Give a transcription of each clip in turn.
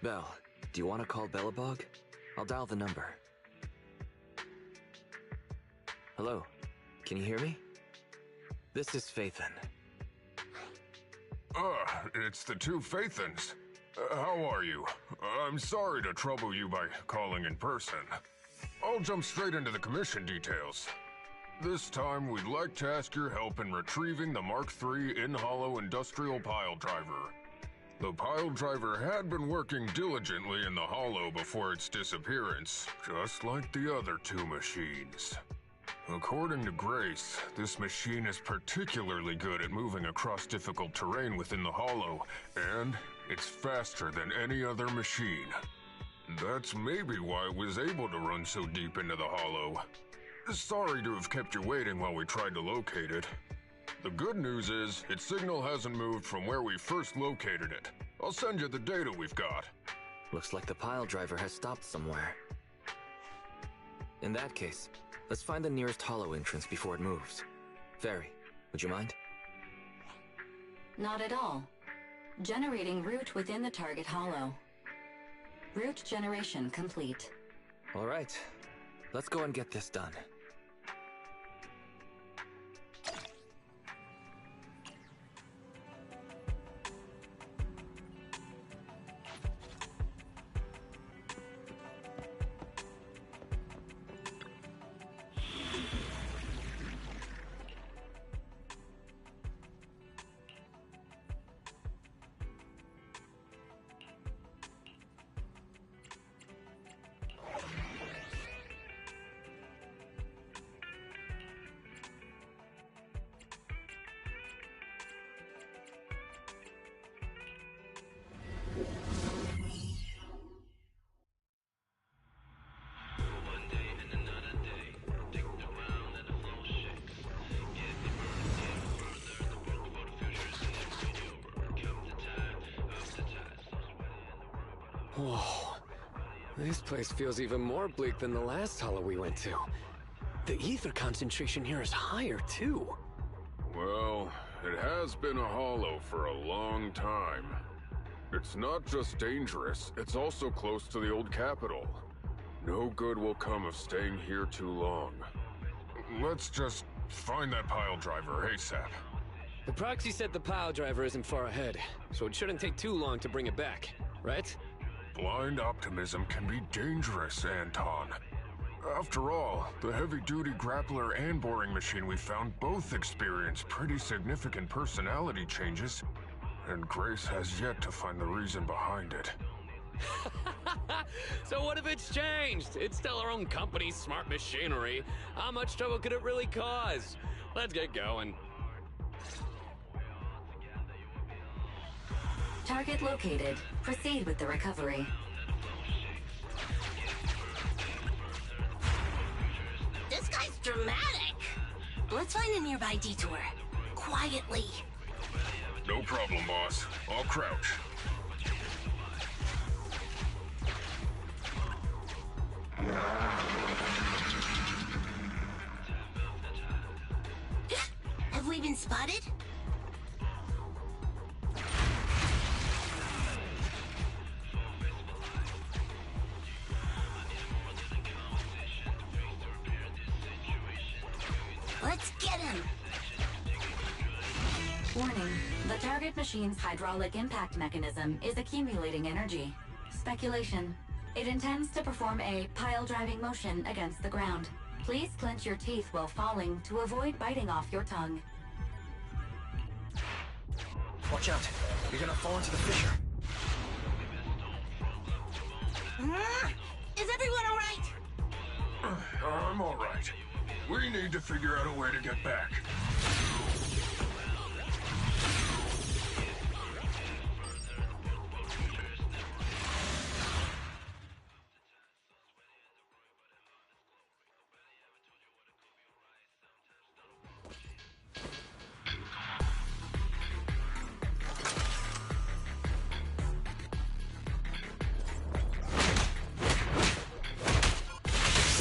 Belle, do you want to call Belobog? I'll dial the number. Hello, can you hear me? This is Phaethon. It's the two Phaethons. How are you? I'm sorry to trouble you by calling in person. I'll jump straight into the commission details. This time, we'd like to ask your help in retrieving the Mark III in-hollow industrial pile driver. The pile driver had been working diligently in the hollow before its disappearance, just like the other two machines. According to Grace, this machine is particularly good at moving across difficult terrain within the hollow, and it's faster than any other machine. That's maybe why it was able to run so deep into the hollow. Sorry to have kept you waiting while we tried to locate it. The good news is, its signal hasn't moved from where we first located it. I'll send you the data we've got. Looks like the pile driver has stopped somewhere. In that case, let's find the nearest hollow entrance before it moves. Fairy, would you mind? Not at all. Generating route within the target hollow. Route generation complete. All right, let's go and get this done. Whoa. This place feels even more bleak than the last hollow we went to. The ether concentration here is higher, too. Well, it has been a hollow for a long time. It's not just dangerous, it's also close to the old capital. No good will come of staying here too long. Let's just find that pile driver ASAP. The proxy said the pile driver isn't far ahead, so it shouldn't take too long to bring it back, right? Blind optimism can be dangerous, Anton. After all, the heavy-duty grappler and boring machine we found both experienced pretty significant personality changes, and Grace has yet to find the reason behind it. So what if it's changed? It's still our own company's smart machinery. How much trouble could it really cause? Let's get going. Target located. Proceed with the recovery. This guy's dramatic. Let's find a nearby detour. Quietly. No problem, boss. I'll crouch. Have we been spotted? Let's get him! Warning. The target machine's hydraulic impact mechanism is accumulating energy. Speculation. It intends to perform a pile-driving motion against the ground. Please clench your teeth while falling to avoid biting off your tongue. Watch out, you're gonna fall into the fissure. Is everyone alright? I'm alright. We need to figure out a way to get back.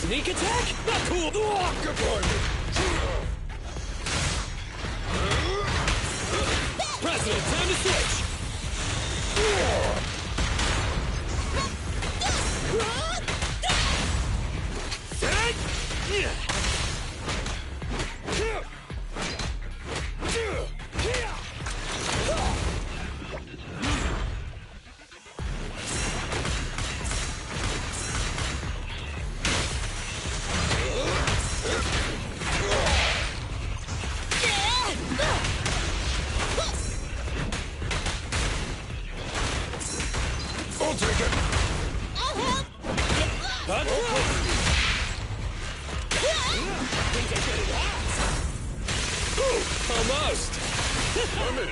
Sneak attack? Not cool! President, time to switch! I'm in.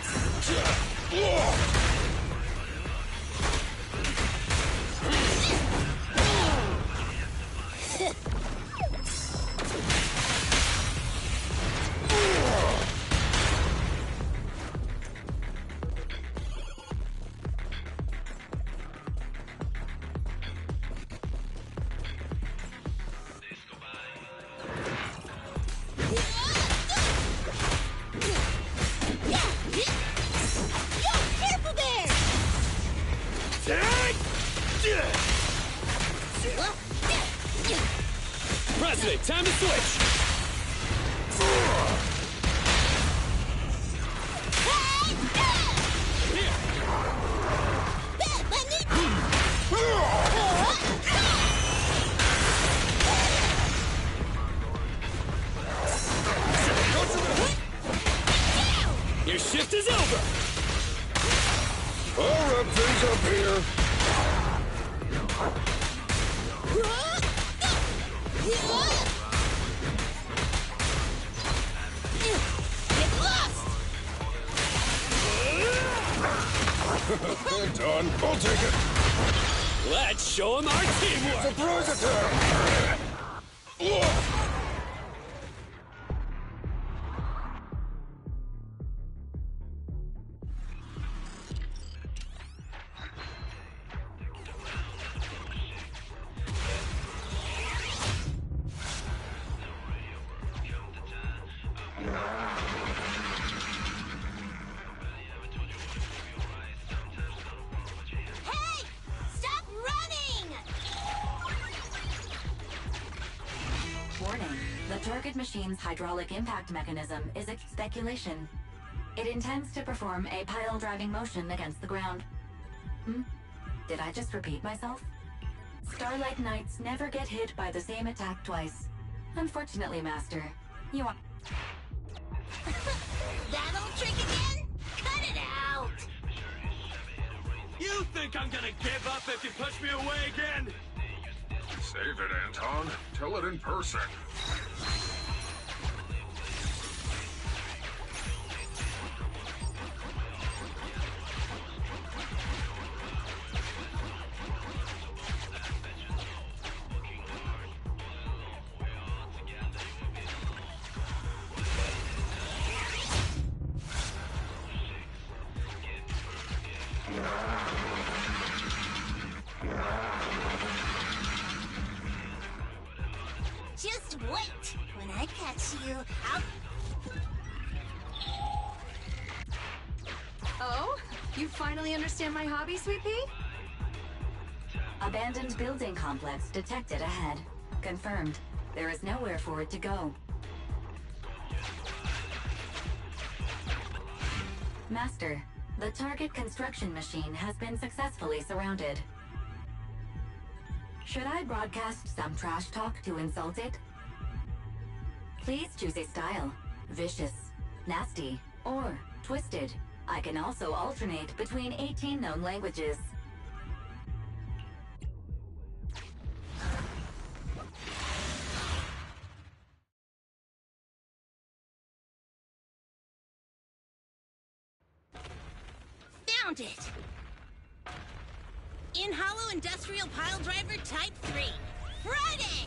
President, time to switch! Your shift is over! I'll wrap things up here. Get lost! Done. I'll take it. Let's show him our teamwork! Surprise attack! Hey! Stop running! Warning. The target machine's hydraulic impact mechanism is a speculation. It intends to perform a pile-driving motion against the ground. Did I just repeat myself? Starlight Knights never get hit by the same attack twice. Unfortunately, Master, you are... That old trick again? Cut it out! You think I'm gonna give up if you push me away again? Save it, Anton. Tell it in person. Just wait! When I catch you, I'll... Oh? You finally understand my hobby, Sweet Pea? Abandoned building complex detected ahead. Confirmed. There is nowhere for it to go. Master, the target construction machine has been successfully surrounded. Should I broadcast some trash talk to insult it? Please choose a style. Vicious, nasty, or twisted. I can also alternate between 18 known languages. Found it! In Hollow Industrial Pile Driver Type 3. Friday!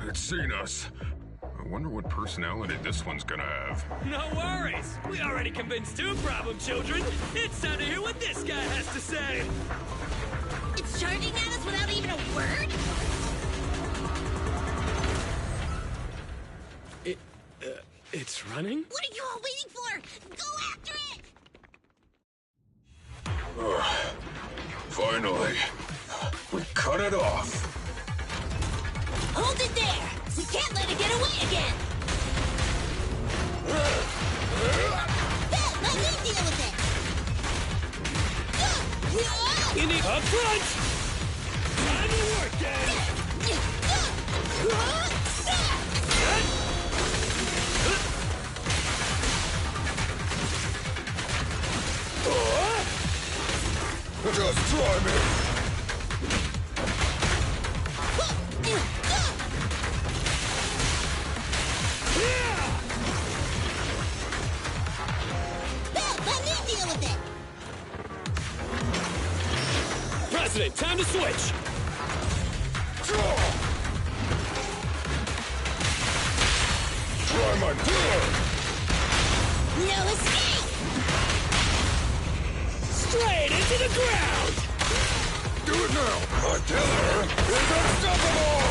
It's seen us. I wonder what personality this one's gonna have. No worries! We already convinced two problem children! It's time to hear what this guy has to say! It's charging at us without even a word? It's running? What are you all waiting for? Go after it! Finally. We cut it off. Hold it there! We can't let it get away again! Let me deal with it! In the up front! Time to work, Dad! Just try me. accident! Time to switch! Try my pillar! No escape! Straight into the ground! Do it now! My pillar is unstoppable!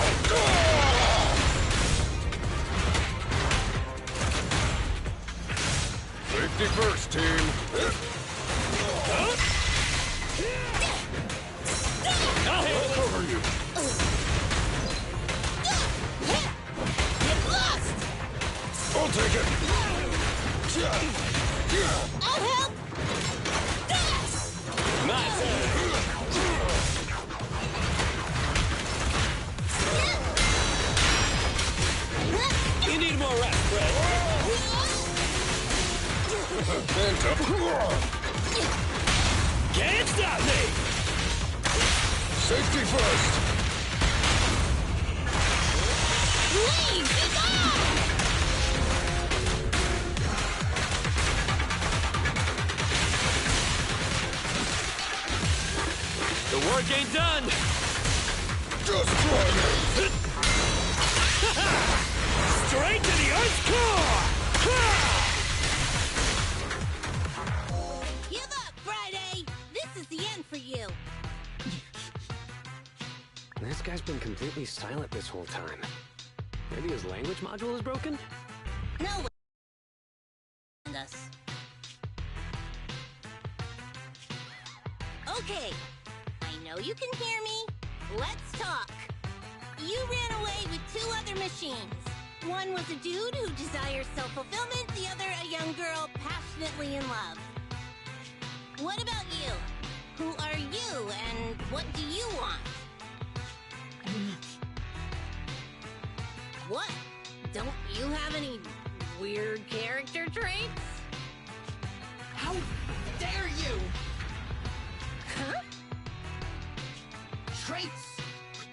Safety first, team. I'll handle it! Cover you. Get lost! I'll take it. I'll help! My turn! You need more rest, Fred. Can't stop me! Safety first. Leave! Be gone! The work ain't done! Just try me. Straight to the Earth's core! Give up, Friday! This is the end for you! This guy's been completely silent this whole time. Maybe his language module is broken? No one us. Okay, I know you can hear me. Let's talk. You ran away with 2 other machines. One was a dude who desires self-fulfillment, the other a young girl passionately in love. What about you? Who are you, and what do you want? What? Don't you have any weird character traits? How dare you! Huh? Traits?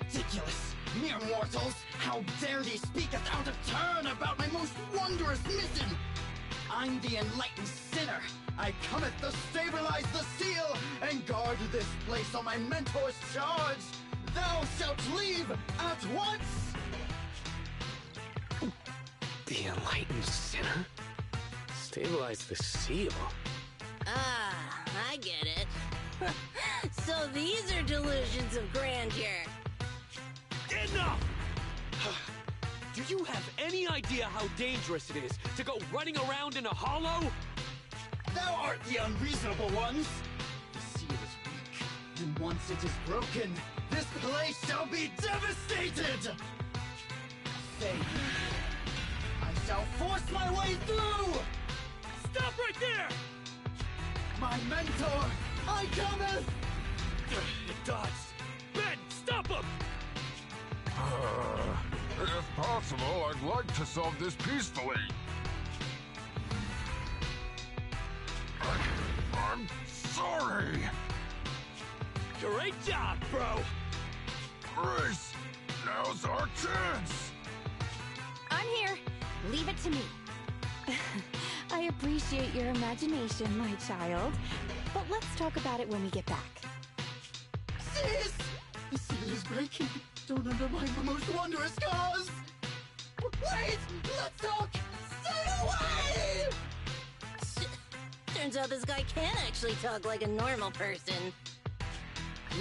Ridiculous! Mere mortals! How dare they speak us out of turn about my most wondrous mission! I'm the enlightened sinner. I cometh to stabilize the seal and guard this place on my mentor's charge. Thou shalt leave at once! The enlightened sinner? Stabilize the seal? Ah, I get it. So these are delusions of grandeur. Enough! Do you have any idea how dangerous it is to go running around in a hollow? Thou art the unreasonable ones! The seal is weak, and once it is broken, this place shall be devastated! Say, I shall force my way through! Stop right there! My mentor, I cometh! It dodged! Ben, stop him! If possible, I'd like to solve this peacefully. I'm sorry. Great job, bro! Grace, now's our chance. I'm here. Leave it to me. I appreciate your imagination, my child. But let's talk about it when we get back. Sis! The seal is breaking. Don't undermine the most wondrous cause! Wait! Let's talk! Stay away! Turns out this guy can actually talk like a normal person.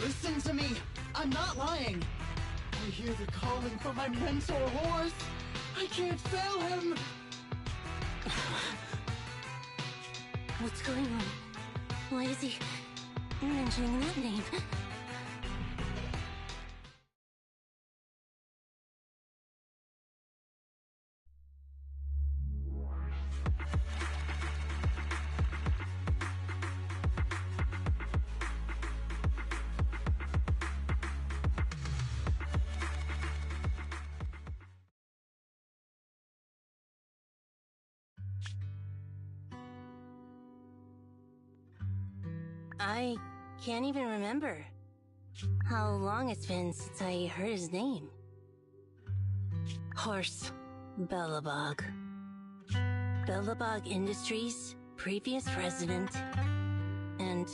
Listen to me! I'm not lying! I hear the calling from my mentor horse! I can't fail him! What's going on? Why is he mentioning that name? I can't even remember how long it's been since I heard his name. Horse Belobog. Belobog Industries, previous president, and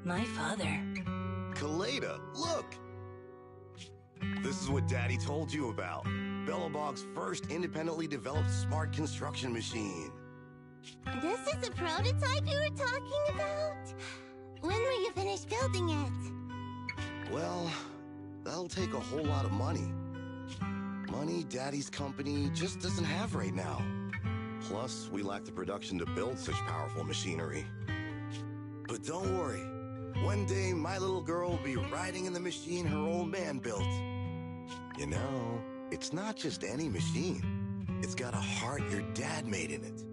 my father. Kaleda, look! This is what Daddy told you about. Belobog's first independently developed smart construction machine. This is the prototype you were talking about? When will you finish building it? Well, that'll take a whole lot of money. Money Daddy's company just doesn't have right now. Plus, we lack the production to build such powerful machinery. But don't worry. One day, my little girl will be riding in the machine her old man built. You know, it's not just any machine. It's got a heart your dad made in it.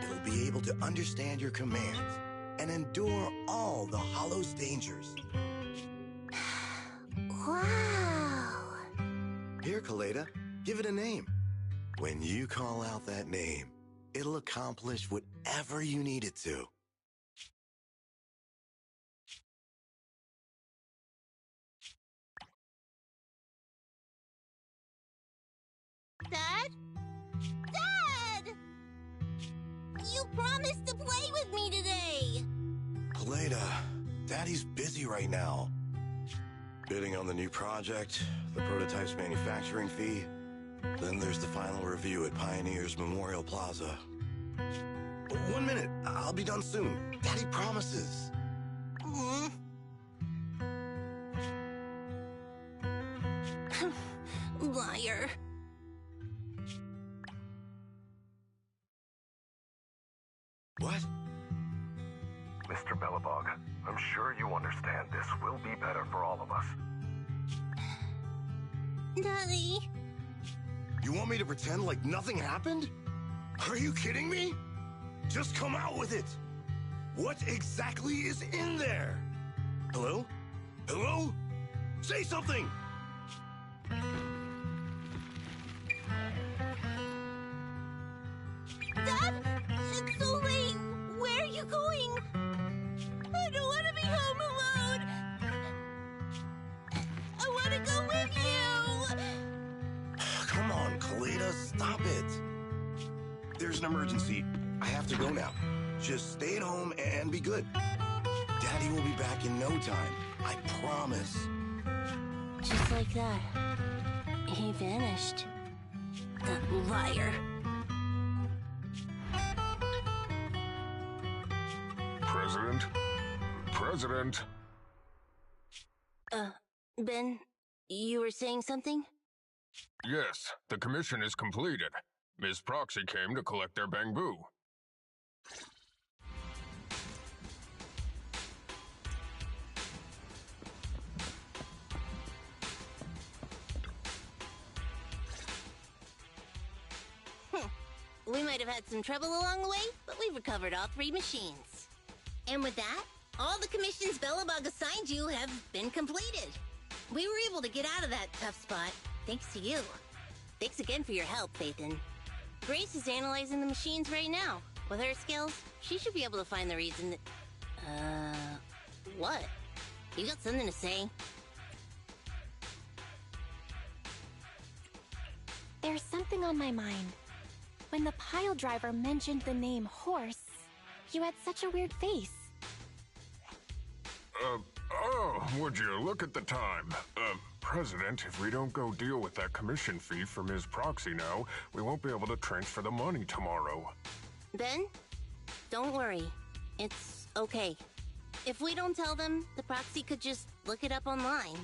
It'll be able to understand your commands and endure all the Hollow's dangers. Wow! Here, Kaleda, give it a name. When you call out that name, it'll accomplish whatever you need it to. Dad? Dad! You promised to play with me today! Kaleda, Daddy's busy right now. Bidding on the new project, the prototype's manufacturing fee. Then there's the final review at Pioneer's Memorial Plaza. 1 minute, I'll be done soon. Daddy promises. Liar. What? Mr. Belobog, I'm sure you understand this will be better for all of us. Daddy. You want me to pretend like nothing happened? Are you kidding me? Just come out with it. What exactly is in there? Hello? Hello? Say something! Dad? It's so late. Where are you going? I don't want to be home alone. I want to go with you. Come on, Kaleda, stop it. There's an emergency. I have to go now. Just stay at home and be good. Daddy will be back in no time. I promise. Just like that. He vanished. That liar. President? President? Ben, you were saying something? Yes, the commission is completed. Ms. Proxy came to collect their bamboo. We might have had some trouble along the way, but we've recovered all 3 machines. And with that, all the commissions Belobog assigned you have been completed. We were able to get out of that tough spot, thanks to you. Thanks again for your help, Phaethon. Grace is analyzing the machines right now. With her skills, she should be able to find the reason that... What? You got something to say? There's something on my mind. When the pile driver mentioned the name horse, you had such a weird face. Would you look at the time? President, if we don't go deal with that commission fee for Ms. Proxy now, we won't be able to transfer the money tomorrow. Ben, don't worry. It's okay. If we don't tell them, the proxy could just look it up online.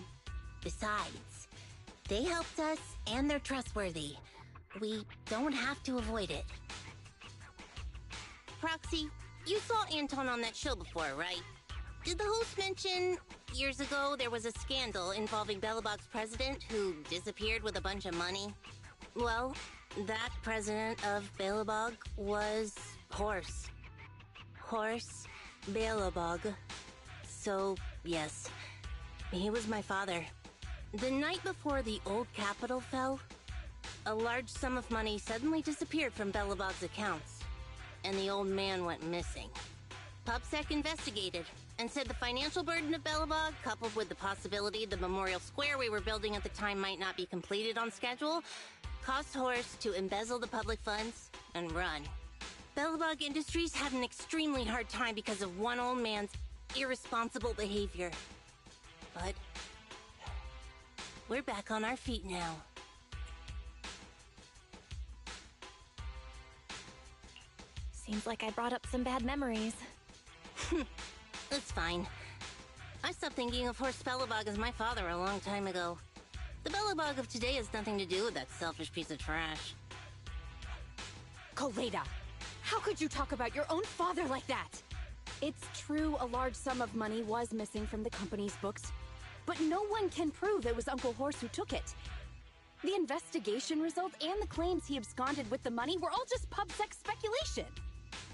Besides, they helped us and they're trustworthy. We don't have to avoid it. Proxy, you saw Anton on that show before, right? Did the host mention years ago there was a scandal involving Belobog's president who disappeared with a bunch of money? Well, that president of Belobog was Horse. Horse Belobog. So, yes, he was my father. The night before the old capital fell, a large sum of money suddenly disappeared from Belobog's accounts, and the old man went missing. PubSec investigated and said the financial burden of Belobog, coupled with the possibility the memorial square we were building at the time might not be completed on schedule, caused Horse to embezzle the public funds and run. Belobog Industries had an extremely hard time because of one old man's irresponsible behavior. but we're back on our feet now. Seems like I brought up some bad memories. It's fine. I stopped thinking of Horse Belobog as my father a long time ago. The Belobog of today has nothing to do with that selfish piece of trash. Koleda, how could you talk about your own father like that? It's true a large sum of money was missing from the company's books, but no one can prove it was Uncle Horse who took it. The investigation result and the claims he absconded with the money were all just pub-sec speculation.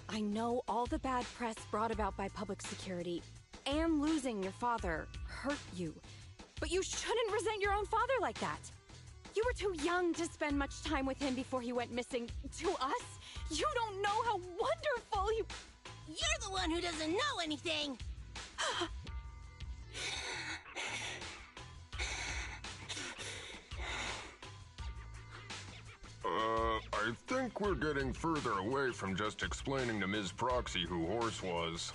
I know all the bad press brought about by public security and losing your father hurt you, but you shouldn't resent your own father like that. You were too young to spend much time with him before he went missing. To us, you don't know how wonderful he... You're the one who doesn't know anything! I think we're getting further away from just explaining to Ms. Proxy who Horse was.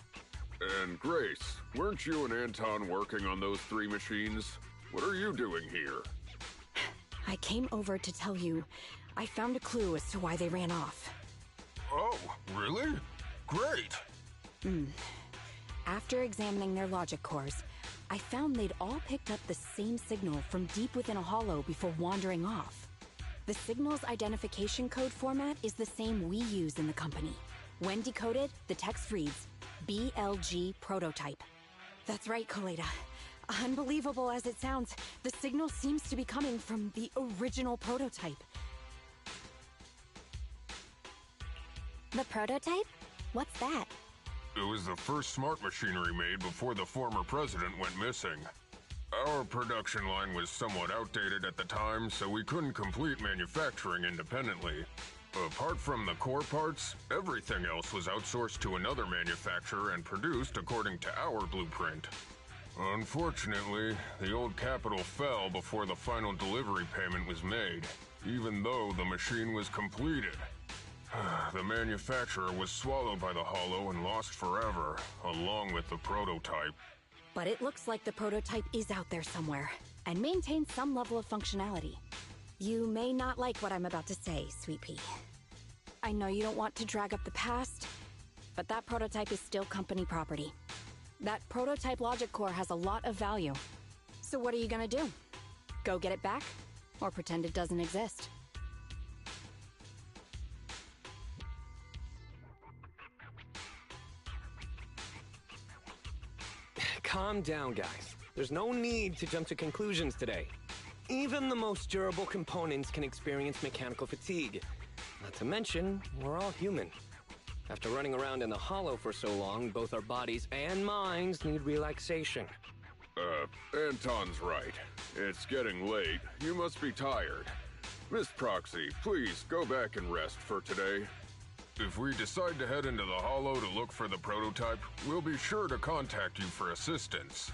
And Grace, weren't you and Anton working on those 3 machines? What are you doing here? I came over to tell you I found a clue as to why they ran off. Oh, really? Great! After examining their logic cores, I found they'd all picked up the same signal from deep within a hollow before wandering off. The signal's identification code format is the same we use in the company. When decoded, the text reads, BLG prototype. That's right, Koleda. Unbelievable as it sounds, the signal seems to be coming from the original prototype. The prototype? What's that? It was the first smart machinery made before the former president went missing. Our production line was somewhat outdated at the time, so we couldn't complete manufacturing independently. Apart from the core parts, everything else was outsourced to another manufacturer and produced according to our blueprint. Unfortunately, the old capital fell before the final delivery payment was made, even though the machine was completed. The manufacturer was swallowed by the hollow and lost forever, along with the prototype. But it looks like the prototype is out there somewhere, and maintains some level of functionality. You may not like what I'm about to say, Sweet Pea. I know you don't want to drag up the past, but that prototype is still company property. That prototype logic core has a lot of value. So what are you gonna do? Go get it back? Or pretend it doesn't exist? Calm down, guys. There's no need to jump to conclusions today. Even the most durable components can experience mechanical fatigue. Not to mention, we're all human. After running around in the hollow for so long, both our bodies and minds need relaxation. Anton's right. It's getting late. You must be tired. Miss Proxy, please go back and rest for today. If we decide to head into the hollow to look for the prototype, we'll be sure to contact you for assistance.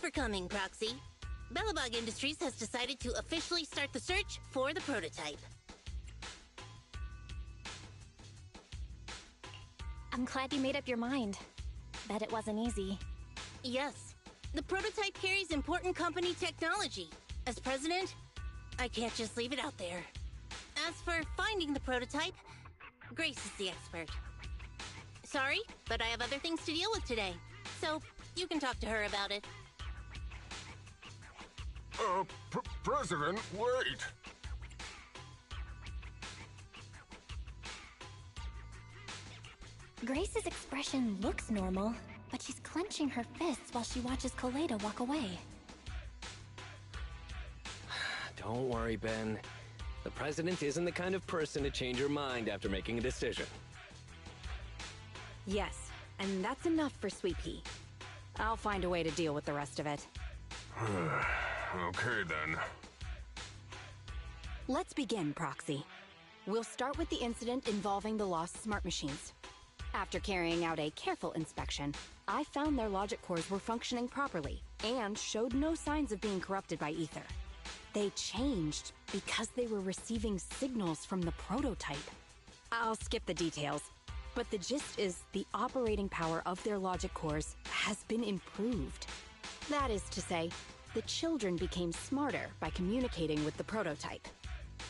for coming, Proxy. Belobog Industries has decided to officially start the search for the prototype. I'm glad you made up your mind. Bet it wasn't easy. Yes. The prototype carries important company technology. As president, I can't just leave it out there. As for finding the prototype, Grace is the expert. Sorry, but I have other things to deal with today. So, you can talk to her about it. President, wait! Grace's expression looks normal, but she's clenching her fists while she watches Koleda walk away. Don't worry, Ben. The president isn't the kind of person to change her mind after making a decision. Yes, and that's enough for Sweet Pea. I'll find a way to deal with the rest of it. Okay, then. Let's begin, Proxy. We'll start with the incident involving the lost smart machines. After carrying out a careful inspection, I found their logic cores were functioning properly and showed no signs of being corrupted by ether. They changed because they were receiving signals from the prototype. I'll skip the details, but the gist is the operating power of their logic cores has been improved. That is to say, the children became smarter by communicating with the prototype.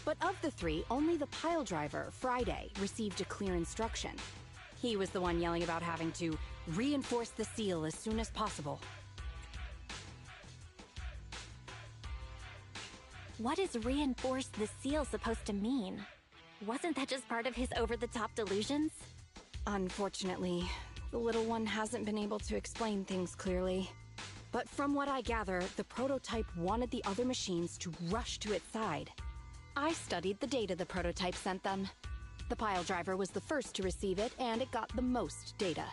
But of the three, only the pile driver, Friday, received a clear instruction. He was the one yelling about having to reinforce the seal as soon as possible. What is reinforce the seal supposed to mean? Wasn't that just part of his over-the-top delusions? Unfortunately, the little one hasn't been able to explain things clearly. But from what I gather, the prototype wanted the other machines to rush to its side. I studied the data the prototype sent them. The pile driver was the first to receive it, and it got the most data.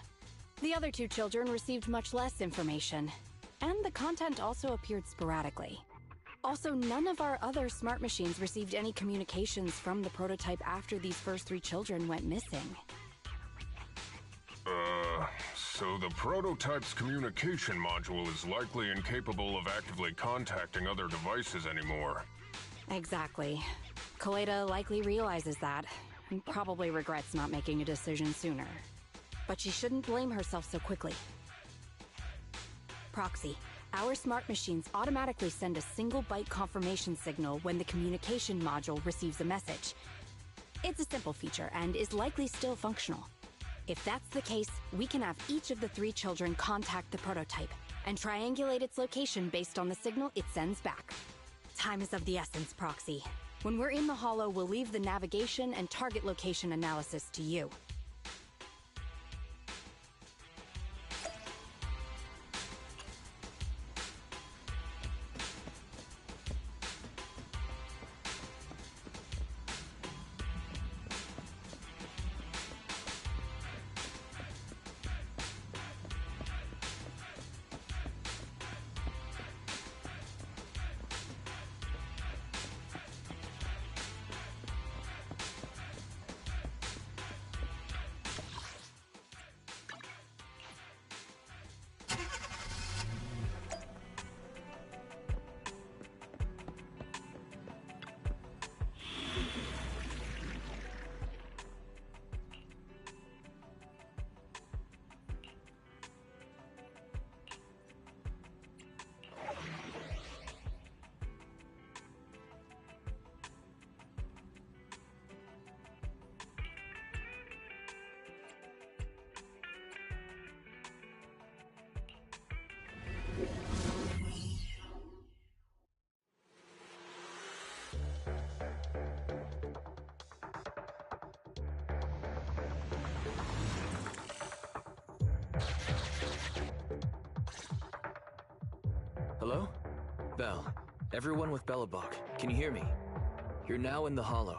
The other two children received much less information, and the content also appeared sporadically. Also, none of our other smart machines received any communications from the prototype after these first three children went missing. So the prototype's communication module is likely incapable of actively contacting other devices anymore. Exactly. Koleda likely realizes that, and probably regrets not making a decision sooner. But she shouldn't blame herself so quickly. Proxy, our smart machines automatically send a single byte confirmation signal when the communication module receives a message. It's a simple feature and is likely still functional. If that's the case, we can have each of the three children contact the prototype and triangulate its location based on the signal it sends back. Time is of the essence, Proxy. When we're in the Hollow, we'll leave the navigation and target location analysis to you. Hello? Bell. Everyone with Belobog, can you hear me? You're now in the Hollow,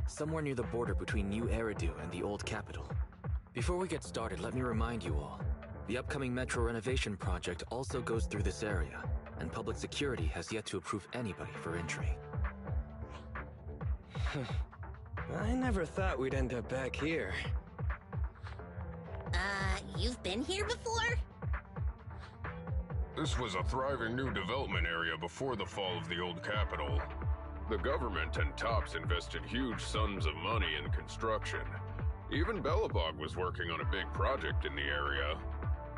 somewhere near the border between New Eridu and the old capital. Before we get started, let me remind you all, the upcoming metro renovation project also goes through this area, and public security has yet to approve anybody for entry. I never thought we'd end up back here. You've been here before? This was a thriving new development area before the fall of the old capital. The government and Tops invested huge sums of money in construction. Even Belobog was working on a big project in the area.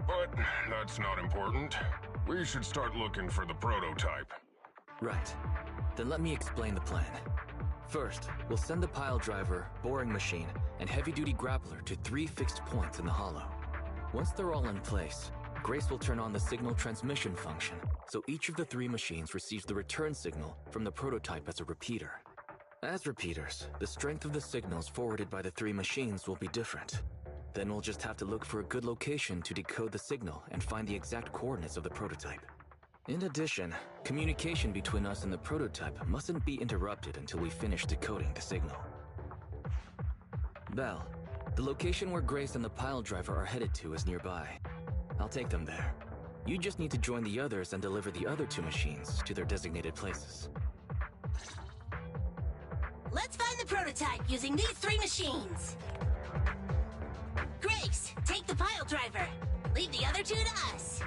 But that's not important. We should start looking for the prototype. Right. Then let me explain the plan. First, we'll send the pile driver, boring machine, and heavy-duty grappler to 3 fixed points in the hollow. Once they're all in place, Grace will turn on the signal transmission function, so each of the 3 machines receives the return signal from the prototype as a repeater. As repeaters, the strength of the signals forwarded by the 3 machines will be different. Then we'll just have to look for a good location to decode the signal and find the exact coordinates of the prototype. In addition, communication between us and the prototype mustn't be interrupted until we finish decoding the signal. Belle, the location where Grace and the pile driver are headed to is nearby. I'll take them there. You just need to join the others and deliver the other 2 machines to their designated places. Let's find the prototype using these 3 machines. Grace, take the pile driver. Leave the other 2 to us.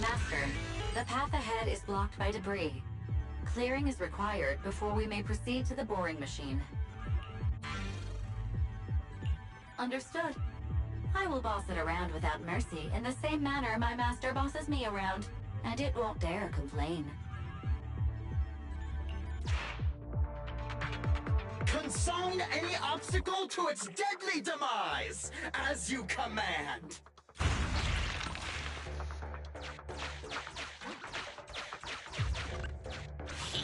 Master, the path ahead is blocked by debris. Clearing is required before we may proceed to the boring machine. Understood. I will boss it around without mercy in the same manner my master bosses me around, and it won't dare complain. Consign any obstacle to its deadly demise, as you command.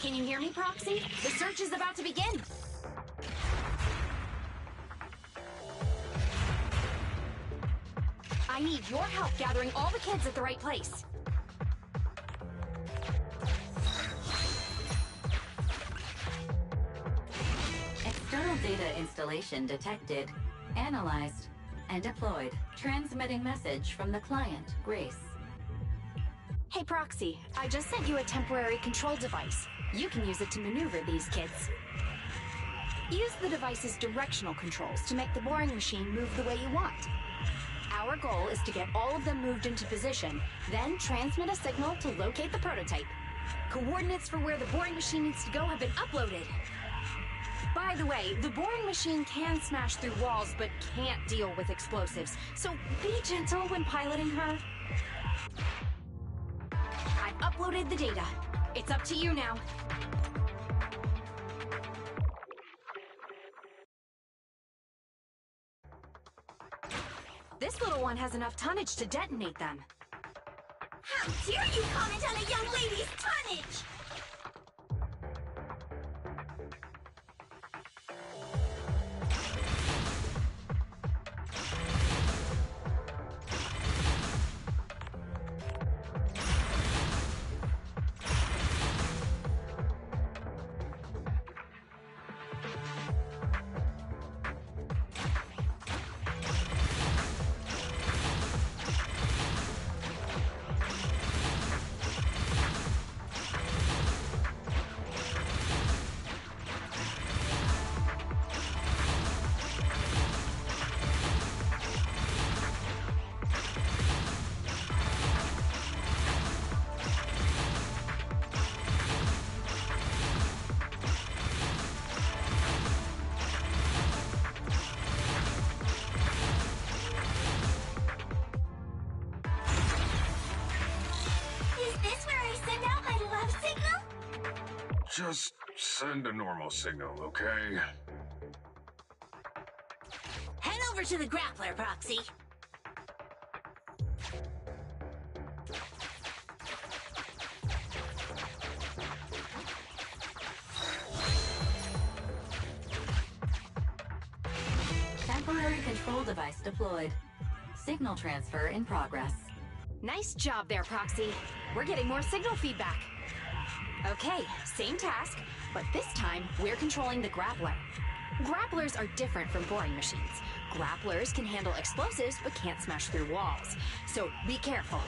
Can you hear me, Proxy? The search is about to begin. I need your help gathering all the kids at the right place. External data installation detected, analyzed, and deployed. Transmitting message from the client, Grace. Hey, Proxy, I just sent you a temporary control device. You can use it to maneuver these kids. Use the device's directional controls to make the boring machine move the way you want. Our goal is to get all of them moved into position, then transmit a signal to locate the prototype. Coordinates for where the boring machine needs to go have been uploaded. By the way, the boring machine can smash through walls, but can't deal with explosives, so be gentle when piloting her. I've uploaded the data. It's up to you now. This little one has enough tonnage to detonate them. How dare you comment on a young lady's tonnage! Just send a normal signal, okay? Head over to the grappler, Proxy. Temporary control device deployed. Signal transfer in progress. Nice job there, Proxy. We're getting more signal feedback. Okay, same task, but this time we're controlling the grappler. Grapplers are different from boring machines. Grapplers can handle explosives but can't smash through walls, so be careful.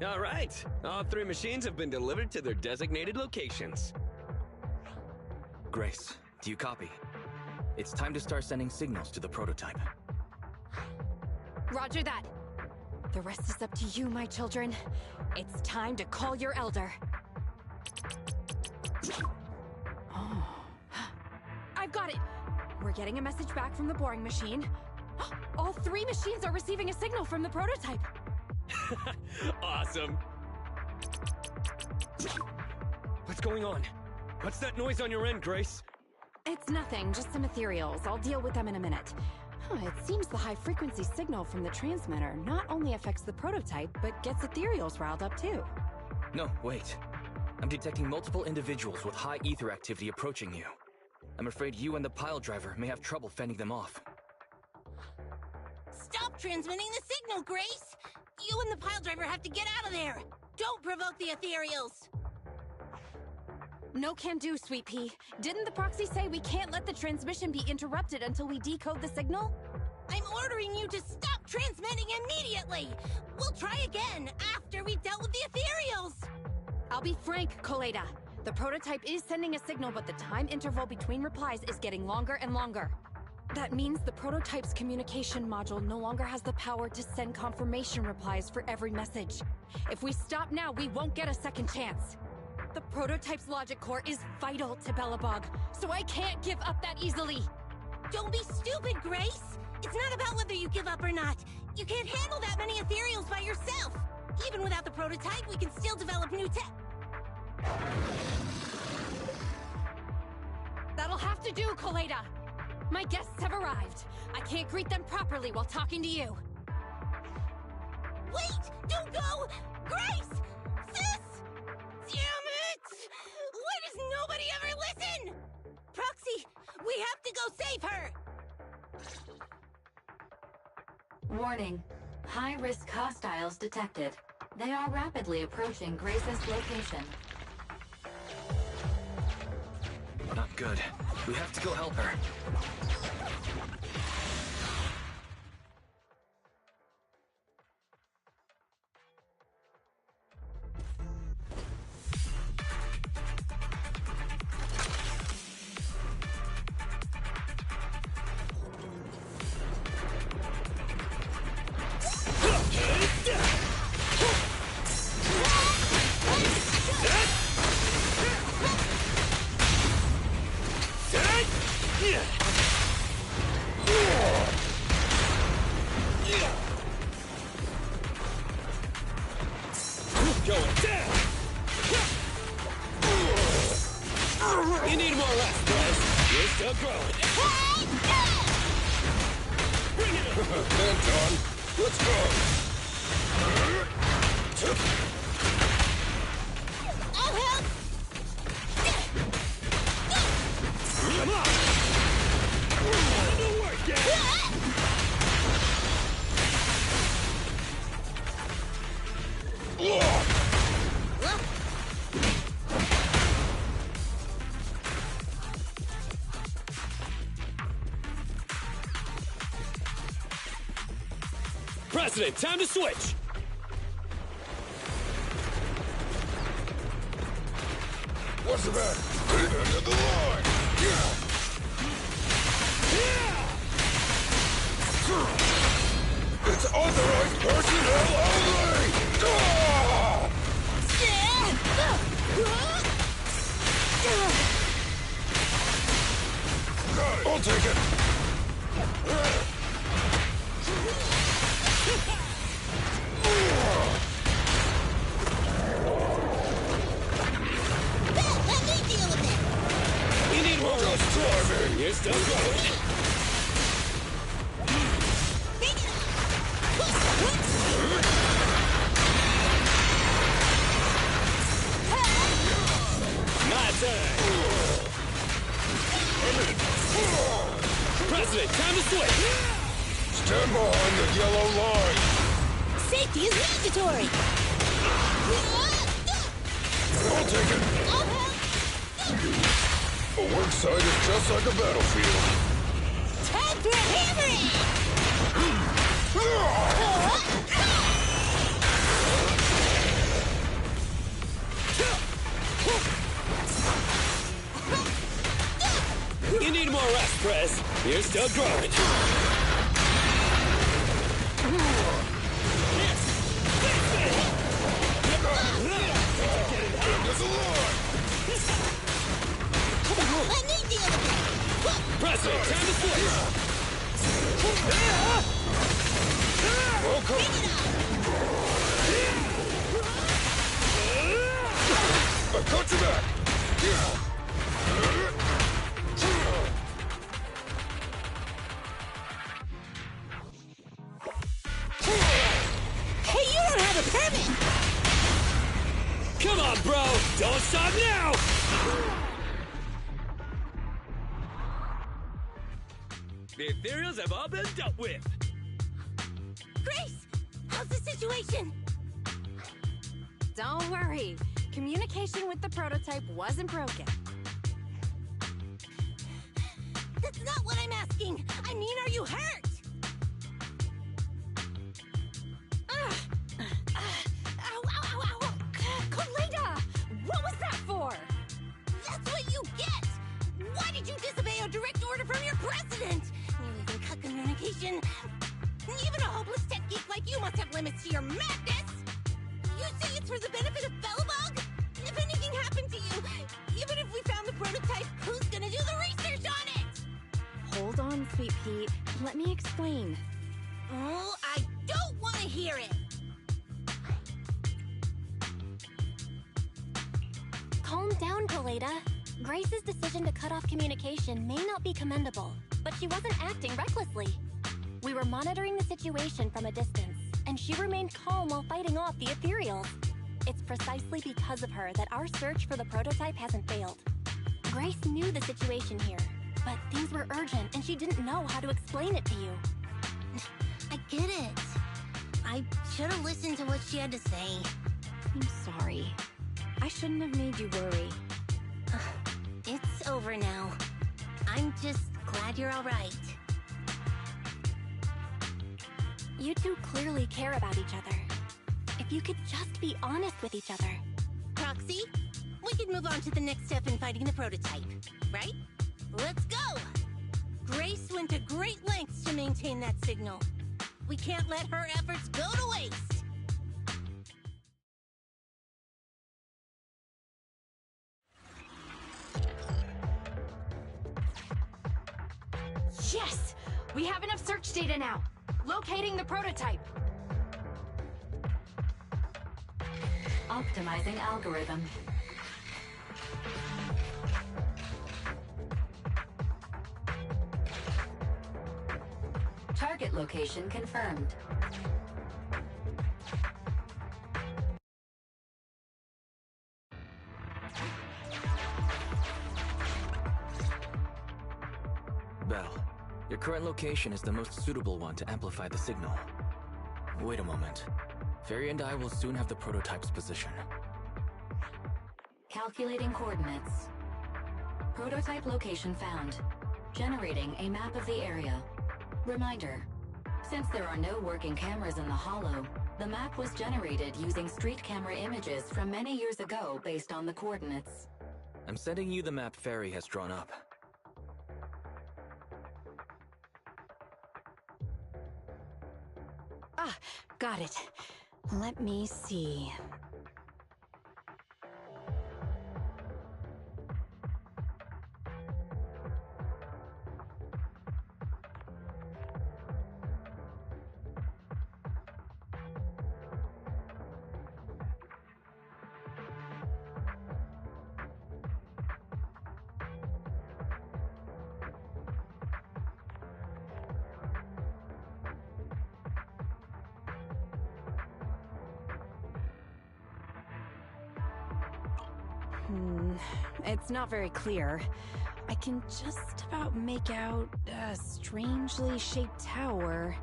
All right. All 3 machines have been delivered to their designated locations. Grace, do you copy? It's time to start sending signals to the prototype. Roger that. The rest is up to you, my children. It's time to call your elder. Oh. I've got it! We're getting a message back from the boring machine. All 3 machines are receiving a signal from the prototype. Awesome. What's going on? What's that noise on your end, Grace? It's nothing, just some ethereals. I'll deal with them in a minute. It seems the high-frequency signal from the transmitter not only affects the prototype, but gets ethereals riled up too. No, wait. I'm detecting multiple individuals with high ether activity approaching you. I'm afraid you and the pile driver may have trouble fending them off. Stop transmitting the signal, Grace! You and the pile driver have to get out of there! Don't provoke the ethereals! No can do, Sweet Pea. Didn't the proxy say we can't let the transmission be interrupted until we decode the signal? I'm ordering you to stop transmitting immediately! We'll try again after we've dealt with the ethereals! I'll be frank, Coleda. The prototype is sending a signal, but the time interval between replies is getting longer and longer. That means the prototype's communication module no longer has the power to send confirmation replies for every message. If we stop now, we won't get a second chance. The prototype's logic core is vital to Belobog, so I can't give up that easily. Don't be stupid, Grace! It's not about whether you give up or not. You can't handle that many ethereals by yourself. Even without the prototype, we can still develop new tech. That'll have to do, Coleda. My guests have arrived. I can't greet them properly while talking to you. Wait! Don't go! Grace! Sis! Damn it! Why does nobody ever listen? Proxy, we have to go save her! Warning. High-risk hostiles detected. They are rapidly approaching Grace's location. Not good. We have to go help her. President, time to switch! What's the matter? End of the line! It's authorized personnel only! Got it! I'll take it! Let me deal with it! You need more Just try me! You're still going. My turn! President, time to switch! Stand behind the yellow line! Safety is mandatory! I'll take it! A work site is just like a battlefield. Time for hammering! Express, you're still growing. Let me deal with it! President, time to switch! Bring it on! I got you back! Hey, you don't have a permit! Come on, bro! Don't stop now! The ethereals have all been dealt with. Grace! How's the situation? Don't worry. Communication with the prototype wasn't broken. That's not what I'm asking! I mean, are you hurt? Ow, ow, ow, ow! Koleda! What was that for? That's what you get! Why did you disobey a direct order from your president? You even cut communication. Even a hopeless tech geek like you must have limits to your madness! You say it's for the benefit of Belobog? If anything happened to you, even if we found the prototype, who's gonna do the research on it? Hold on, Sweet Pete. Let me explain. Oh, I don't want to hear it! Calm down, Koleda. Grace's decision to cut off communication may not be commendable, but she wasn't acting recklessly. We were monitoring the situation from a distance, and she remained calm while fighting off the ethereals. It's precisely because of her that our search for the prototype hasn't failed. Grace knew the situation here, but things were urgent and she didn't know how to explain it to you. I get it. I should have listened to what she had to say. I'm sorry. I shouldn't have made you worry. It's over now. I'm just glad you're all right. You two clearly care about each other. If you could just be honest with each other. Proxy, we could move on to the next step in fighting the prototype, right? Let's go! Grace went to great lengths to maintain that signal. We can't let her efforts go to waste! Yes! We have enough search data now. Locating the prototype. Optimizing algorithm. Target location confirmed. Bell, your current location is the most suitable one to amplify the signal. Wait a moment. Fairy and I will soon have the prototype's position. Calculating coordinates. Prototype location found. Generating a map of the area. Reminder, since there are no working cameras in the Hollow, the map was generated using street camera images from many years ago based on the coordinates. I'm sending you the map Fairy has drawn up. Ah, got it. Let me see. It's not very clear. I can just about make out a strangely shaped tower.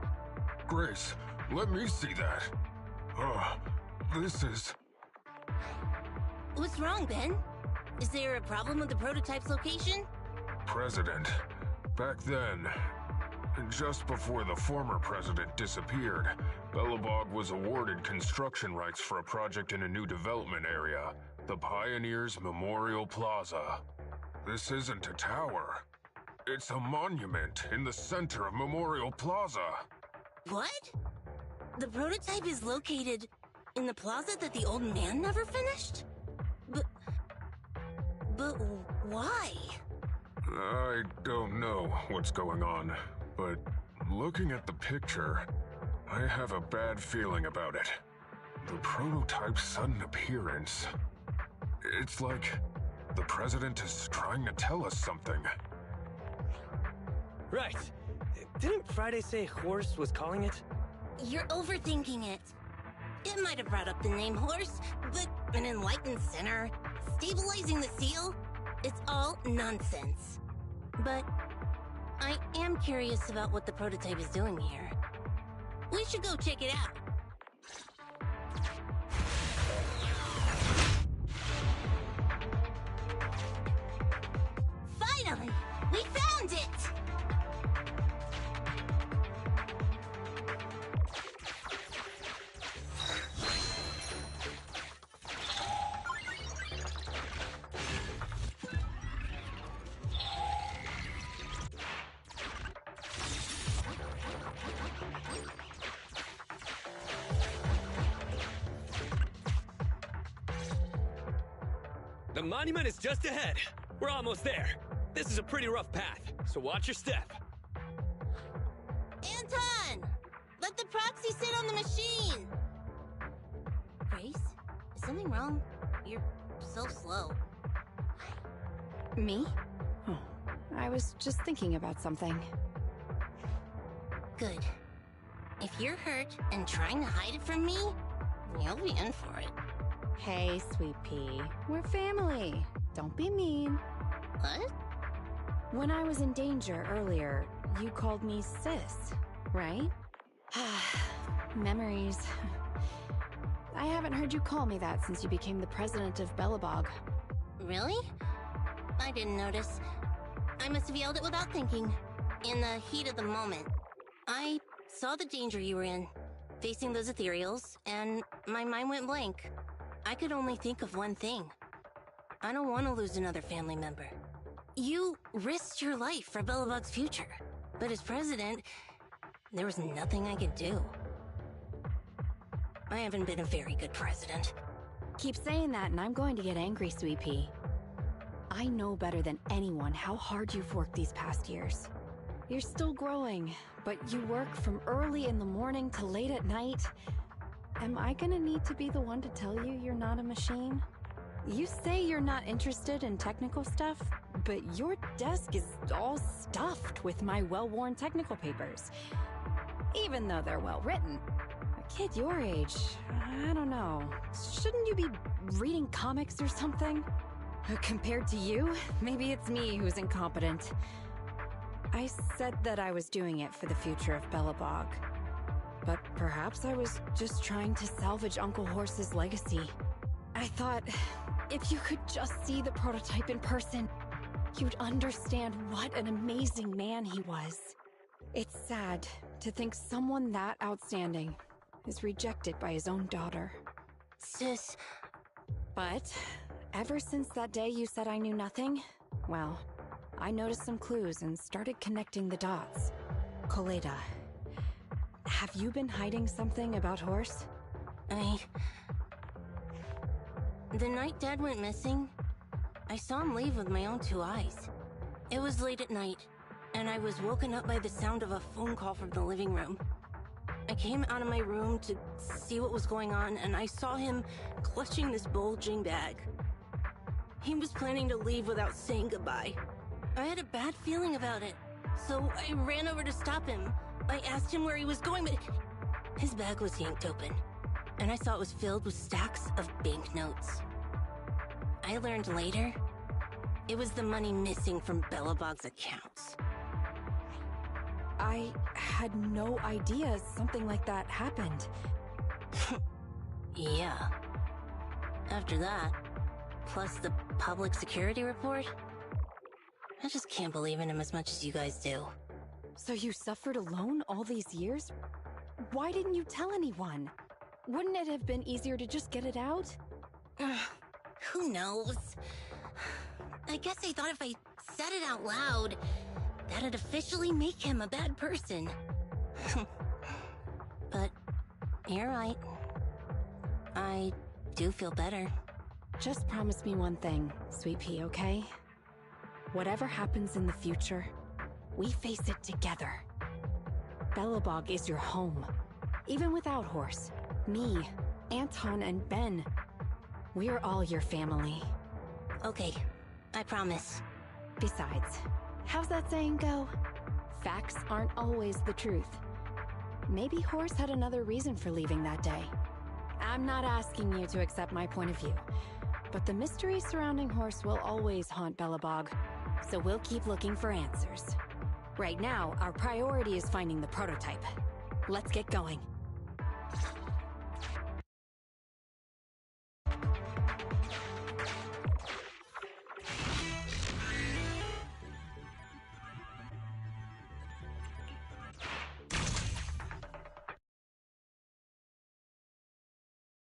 Grace, let me see that. This is... What's wrong, Ben? Is there a problem with the prototype's location? President. Back then, just before the former president disappeared, Belobog was awarded construction rights for a project in a new development area, the Pioneers Memorial Plaza. This isn't a tower. It's a monument in the center of Memorial Plaza. What? The prototype is located in the plaza that the old man never finished? But why? I don't know what's going on, but looking at the picture, I have a bad feeling about it. The prototype's sudden appearance. It's like the president is trying to tell us something. Right. Didn't Friday say Horse was calling it? You're overthinking it. It might have brought up the name Horse, but an enlightened sinner, stabilizing the seal, it's all nonsense. But I am curious about what the prototype is doing here. We should go check it out. Finally! We found it! The monument is just ahead. We're almost there. This is a pretty rough path, so watch your step. Anton! Let the proxy sit on the machine! Grace? Is something wrong? You're so slow. Me? Oh, I was just thinking about something. Good. If you're hurt and trying to hide it from me, you'll be in for it. Hey, Sweet Pea. We're family. Don't be mean. What? When I was in danger earlier, you called me sis, right? Memories. I haven't heard you call me that since you became the president of Belobog. Really? I didn't notice. I must have yelled it without thinking. In the heat of the moment. I saw the danger you were in, facing those ethereals, and my mind went blank. I could only think of one thing. I don't want to lose another family member. You risked your life for Belobog's future, but as president, there was nothing I could do. I haven't been a very good president. Keep saying that and I'm going to get angry, Sweet Pea. I know better than anyone how hard you've worked these past years. You're still growing, but you work from early in the morning to late at night. Am I gonna need to be the one to tell you you're not a machine? You say you're not interested in technical stuff, but your desk is all stuffed with my well-worn technical papers. Even though they're well-written. A kid your age, I don't know. Shouldn't you be reading comics or something? Compared to you, maybe it's me who's incompetent. I said that I was doing it for the future of Belobog. But perhaps I was just trying to salvage Uncle Horse's legacy. I thought, if you could just see the prototype in person, you'd understand what an amazing man he was. It's sad to think someone that outstanding is rejected by his own daughter. Sis. But ever since that day you said I knew nothing, well, I noticed some clues and started connecting the dots. Koleda. Have you been hiding something about Horse? The night Dad went missing, I saw him leave with my own two eyes. It was late at night, and I was woken up by the sound of a phone call from the living room. I came out of my room to see what was going on, and I saw him clutching this bulging bag. He was planning to leave without saying goodbye. I had a bad feeling about it, so I ran over to stop him. I asked him where he was going, but his bag was yanked open, and I saw it was filled with stacks of banknotes. I learned later, it was the money missing from Belobog's accounts. I had no idea something like that happened. Yeah. After that, plus the public security report, I just can't believe in him as much as you guys do. So you suffered alone all these years? Why didn't you tell anyone? Wouldn't it have been easier to just get it out? Who knows? I guess I thought if I said it out loud, That'd officially make him a bad person. But you're right. I do feel better. Just promise me one thing, Sweet Pea, okay? Whatever happens in the future, we face it together. Belobog is your home. Even without Horse, me, Anton, and Ben, we're all your family. Okay, I promise. Besides, how's that saying go? Facts aren't always the truth. Maybe Horse had another reason for leaving that day. I'm not asking you to accept my point of view, but the mystery surrounding Horse will always haunt Belobog, so we'll keep looking for answers. Right now, our priority is finding the prototype. Let's get going.